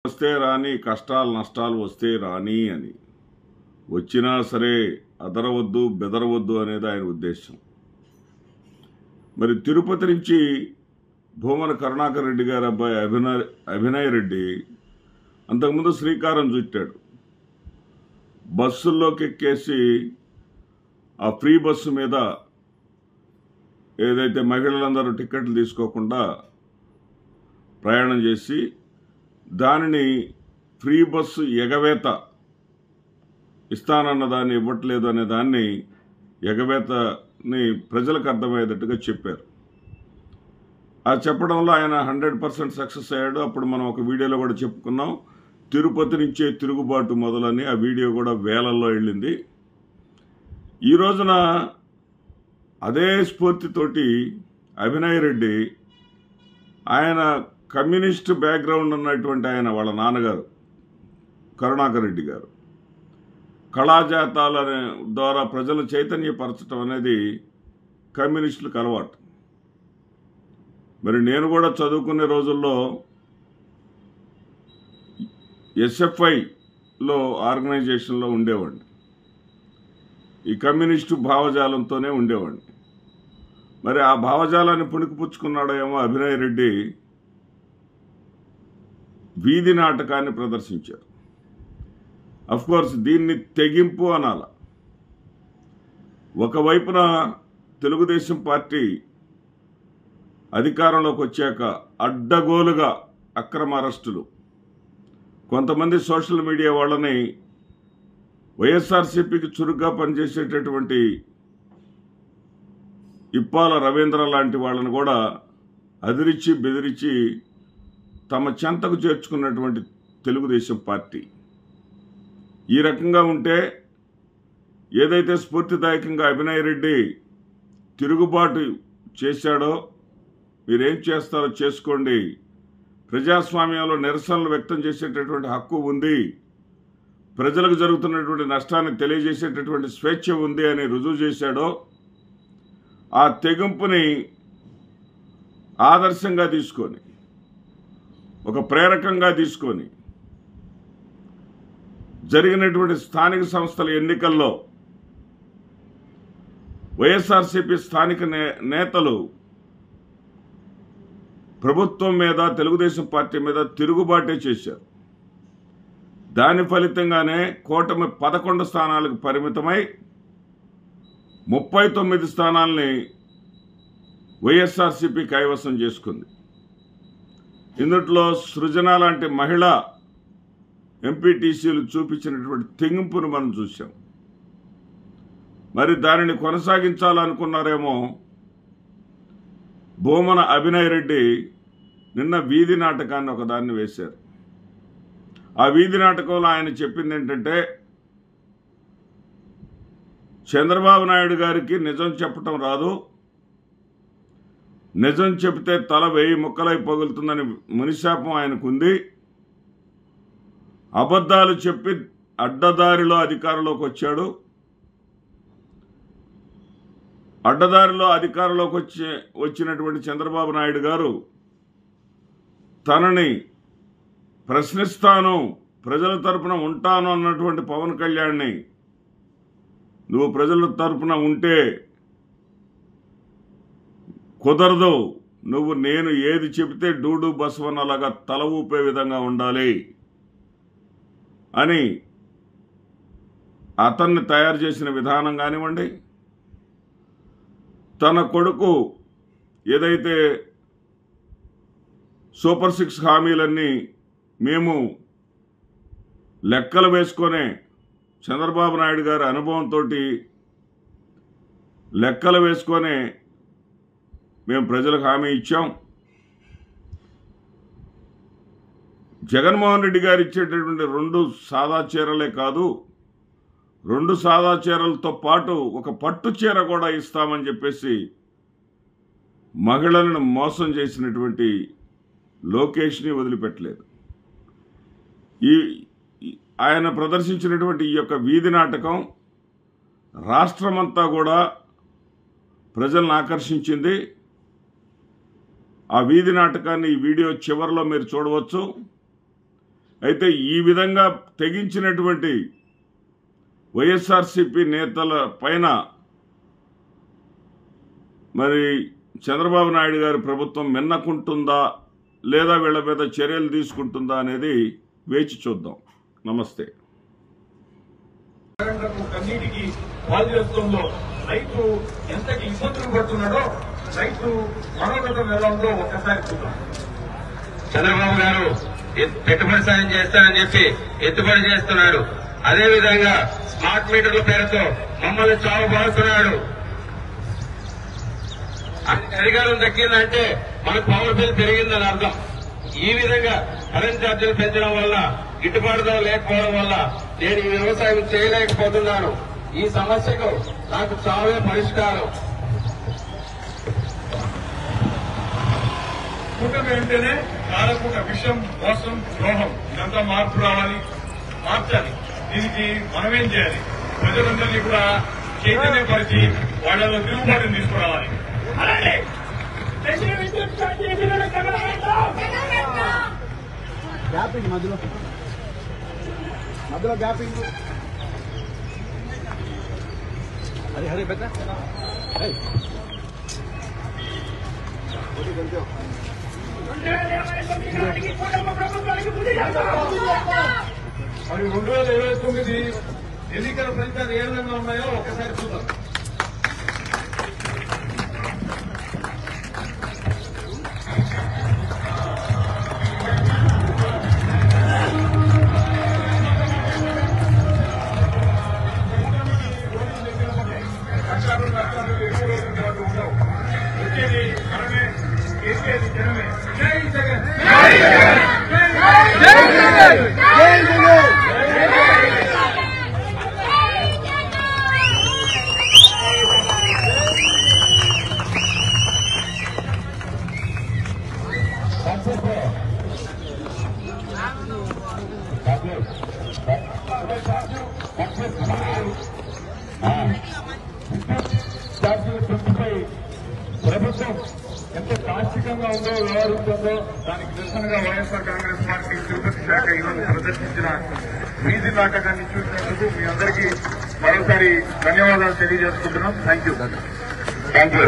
వస్తే రాని, కష్టాలు నష్టాలు వస్తే రాని అని. వచ్చినా సరే అదరవద్దు బెదరవద్దు అనేది ఆయన ఉద్దేశం. మరి తిరుపతి నుంచి భూమన కరుణాకర్ రెడ్డి గారి అబ్బాయి అభినయ్ రెడ్డి అంతకుముందు శ్రీకారం చుట్టాడు. బస్సుల్లోకి ఎక్కేసి ఆ ఫ్రీ బస్సు మీద ఏదైతే మహిళలందరూ టికెట్లు తీసుకోకుండా ప్రయాణం చేసి దానిని ఫ్రీ బస్సు ఎగవేత ఇస్తానన్న దాన్ని ఇవ్వట్లేదు అనే దాన్ని ఎగవేతని ప్రజలకు అర్థమయ్యేటట్టుగా చెప్పారు. ఆ చెప్పడంలో ఆయన 100% సక్సెస్ అయ్యాడు. అప్పుడు మనం ఒక వీడియోలో కూడా చెప్పుకున్నాం, తిరుపతి నుంచే తిరుగుబాటు మొదలని. ఆ వీడియో కూడా వేలల్లో వెళ్ళింది. ఈ రోజున అదే స్ఫూర్తితోటి అభినయ్ రెడ్డి, ఆయన కమ్యూనిస్ట్ బ్యాక్గ్రౌండ్ ఉన్నటువంటి ఆయన వాళ్ళ నాన్నగారు కరుణాకర్ రెడ్డి గారు కళాజాతాల ద్వారా ప్రజలు చైతన్యపరచడం అనేది కమ్యూనిస్టులకు అలవాటు. మరి నేను కూడా చదువుకునే రోజుల్లో ఎస్ఎఫ్ఐలో ఆర్గనైజేషన్లో ఉండేవాడిని. ఈ కమ్యూనిస్టు భావజాలంతోనే ఉండేవాడిని. మరి ఆ భావజాలాన్ని పుణికిపుచ్చుకున్నాడేమో అభినయ్ రెడ్డి వీధి నాటకాన్ని ప్రదర్శించారు. అఫ్కోర్స్ దీన్ని తెగింపు అనాల. ఒకవైపున తెలుగుదేశం పార్టీ అధికారంలోకి వచ్చాక అడ్డగోలుగా అక్రమ అరెస్టులు, కొంతమంది సోషల్ మీడియా వాళ్ళని వైఎస్ఆర్సీపీకి చురుగ్గా పనిచేసేటటువంటి ఇప్పాల రవీంద్ర లాంటి వాళ్ళని కూడా అదిరించి బెదిరించి తమ చెంతకు చేర్చుకున్నటువంటి తెలుగుదేశం పార్టీ ఈ రకంగా ఉంటే, ఏదైతే స్ఫూర్తిదాయకంగా అభినయ్ రెడ్డి తిరుగుబాటు చేశాడో, మీరేం చేస్తారో చేసుకోండి, ప్రజాస్వామ్యంలో నిరసనలు వ్యక్తం చేసేటటువంటి హక్కు ఉంది, ప్రజలకు జరుగుతున్నటువంటి నష్టాన్ని తెలియజేసేటటువంటి స్వేచ్ఛ ఉంది అని రుజువు చేశాడో, ఆ తెగింపుని ఆదర్శంగా తీసుకొని, ఒక ప్రేరకంగా తీసుకొని జరిగినటువంటి స్థానిక సంస్థల ఎన్నికల్లో వైఎస్ఆర్సీపీ స్థానిక నేతలు ప్రభుత్వం మీద, తెలుగుదేశం పార్టీ మీద తిరుగుబాటే చేశారు. దాని ఫలితంగానే కూటమి 11 స్థానాలకు పరిమితమై 39 స్థానాల్ని వైఎస్ఆర్సీపీ కైవసం చేసుకుంది. ఇందులో సృజన లాంటి మహిళా ఎంపీటీసీలు చూపించినటువంటి తెగింపును మనం చూసాం. మరి దానిని కొనసాగించాలనుకున్నారేమో భూమన అభినయ్ రెడ్డి నిన్న వీధి నాటకాన్ని ఒకదాన్ని వేశారు. ఆ వీధి నాటకంలో ఆయన చెప్పింది ఏంటంటే, చంద్రబాబు నాయుడు గారికి నిజం చెప్పటం రాదు, నిజం చెబితే తల 1000 ముక్కలై పగులుతుందని మునిశాపం ఆయనకుంది, అబద్ధాలు చెప్పి అడ్డదారిలో అధికారంలోకి వచ్చాడు, అడ్డదారిలో అధికారంలోకి వచ్చినటువంటి చంద్రబాబు నాయుడు గారు తనని ప్రశ్నిస్తాను, ప్రజల తరపున ఉంటాను అన్నటువంటి పవన్ కళ్యాణ్ని, నువ్వు ప్రజల తరపున ఉంటే కుదరదు, నువ్వు నేను ఏది చెబితే డూడు బసవన్నలాగా తల ఊపే విధంగా ఉండాలి అని అతన్ని తయారు చేసిన విధానం కానివ్వండి, తన కొడుకు ఏదైతే సూపర్ 6 హామీలన్నీ మేము లెక్కలు వేసుకొనే, చంద్రబాబు నాయుడు గారి అనుభవంతో లెక్కలు వేసుకొనే మేము ప్రజలకు హామీ ఇచ్చాం, జగన్మోహన్ రెడ్డి గారు ఇచ్చేటటువంటి 2 సాదా చీరలే కాదు, 2 సాదా చీరలతో పాటు ఒక పట్టు చీర కూడా ఇస్తామని చెప్పేసి మహిళలను మోసం చేసినటువంటి లోకేష్ని వదిలిపెట్టలేదు. ఆయన ప్రదర్శించినటువంటి ఈ యొక్క వీధి నాటకం రాష్ట్రమంతా కూడా ప్రజలను ఆకర్షించింది. ఆ వీధి నాటకాన్ని ఈ వీడియో చివరిలో మీరు చూడవచ్చు. అయితే ఈ విధంగా తెగించినటువంటి వైఎస్ఆర్సీపీ నేతల పైన మరి చంద్రబాబు నాయుడు గారి ప్రభుత్వం మిన్నకుంటుందా లేదా వీళ్ళ మీద చర్యలు తీసుకుంటుందా అనేది వేచి చూద్దాం. నమస్తే. కన్నీటికి పాలు చేస్తుందో, రైతు ఎంతకి ఇబ్బందులు పడుతున్నాడో, రైతు మనోగతం ఎలా ఉందో ఒక్కసారి చూద్దాం. చంద్రబాబు గారు పెట్టుబడి సాయం చేస్తానని చెప్పి ఎత్తుబడి చేస్తున్నాడు. అదేవిధంగా స్మార్ట్ మీటర్ల పేరుతో మమ్మల్ని చావుబారుతున్నాడు. అధికారం దక్కిందంటే మనకు పవర్ బిల్ పెరిగిందని అర్థం. ఈ విధంగా కరెంట్ ఛార్జీలు పెంచడం వల్ల, గిట్టుబాటు ధర లేకపోవడం వల్ల నేను ఈ వ్యవసాయం చేయలేకపోతున్నాను. ఈ సమస్యకు నాకు చావే పరిష్కారం. కూటమి అంటేనే కాలకూట విషం, మోసం, ద్రోహం, ఇదంతా మార్పు రావాలి, మార్చాలి. దీనికి మనమేం చేయాలి? ప్రజలందరినీ కూడా చైతన్యపరిచి వాళ్ళలో తిరుగుబాటుని తీసుకురావాలి. గ్యాపింగ్ మధ్యలో గ్యాపింగ్ హరి పెద్ద మరి 2029 ఎన్నికల ఫలితాలు ఏ విధంగా ఉన్నాయో ఒకసారి చూద్దాం. వచ్చేది మనమే, చేసేది జనమే. జై జగన్. ప్రభుత్వం ఎంత దార్శికంగా ఉందో, వ్యవహరిస్తుందో దానికి నిరసనగా వైఎస్ఆర్ కాంగ్రెస్ పార్టీ తిరుపతి శాఖ ఈరోజు ప్రదర్శించిన వీధి నాటకాన్ని చూసినందుకు మీ అందరికీ మరోసారి ధన్యవాదాలు తెలియజేసుకుంటున్నాం. Thank you.